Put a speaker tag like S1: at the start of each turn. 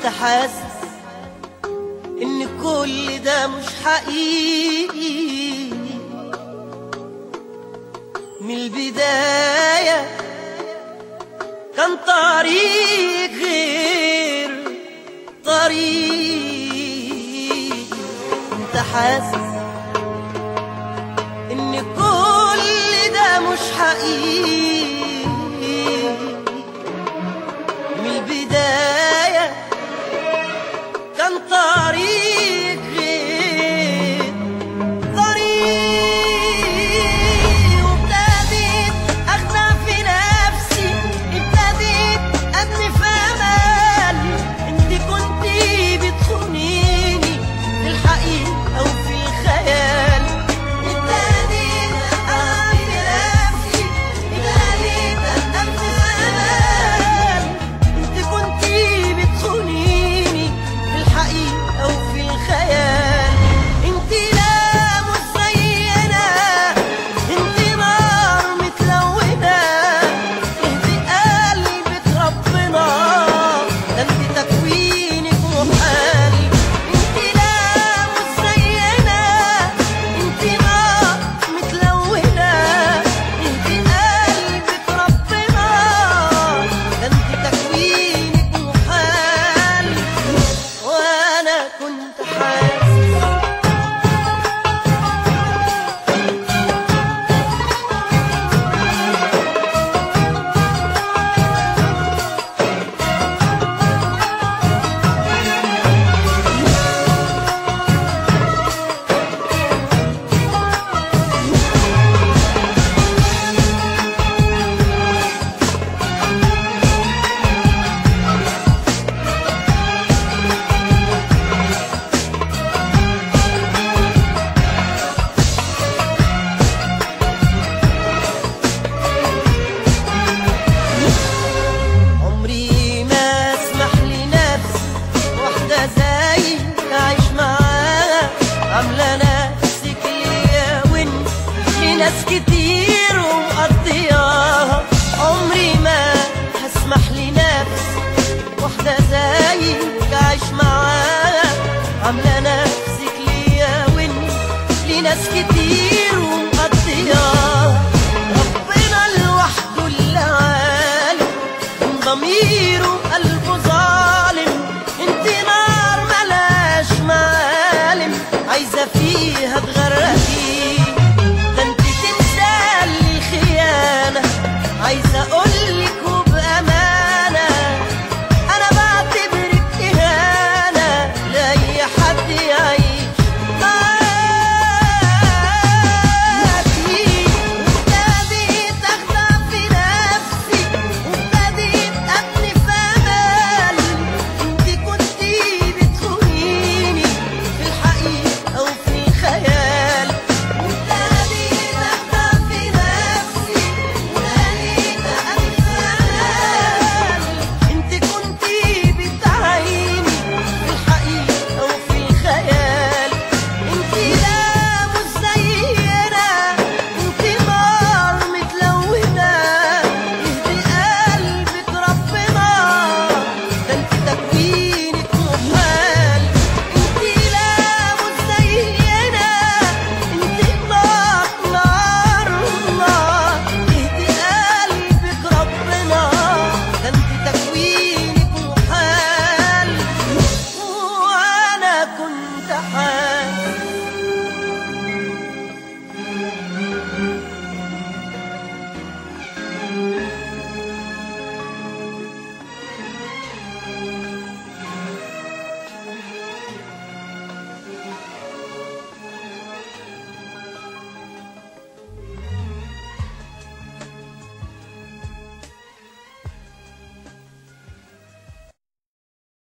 S1: كنت حاسس ان كل ده مش حقيقي من البداية، كان طريق غير طريق. كنت حاسس ان كل ده مش حقيقي من البداية، كان طريق غير طريق. وابتديت اخدع في نفسي، ابتديت ابني في امالي. انت كنتي بتخونيني في الحقيقة او في الخيال. ابتديت اخدع في نفسي، ابتديت ابني في امالي. انت كنتي بتخونيني في الحقيقة أو في الخيال. انتي لا مش زينا، انتي نار متلونة. اهدي قلبك ربنا، ده انتي تكوينك محالي. انتي لا مش زينا، انتي نار متلونة. اهدي قلبك ربنا، ده انتي تكوينك محالي. وانا كنت حاسس عمري ما اسمح لنفسي واحدة زيك اعيش معاها. عاملة نفسك ليا وانت لناس كتير ومقضياها. عمري ما هسمح لنفسي واحدة زيك اعيش معاها. عاملة نفسك ليا وانت لناس كتير ومقضياها. ربنا لوحده اللي عالم من ضميره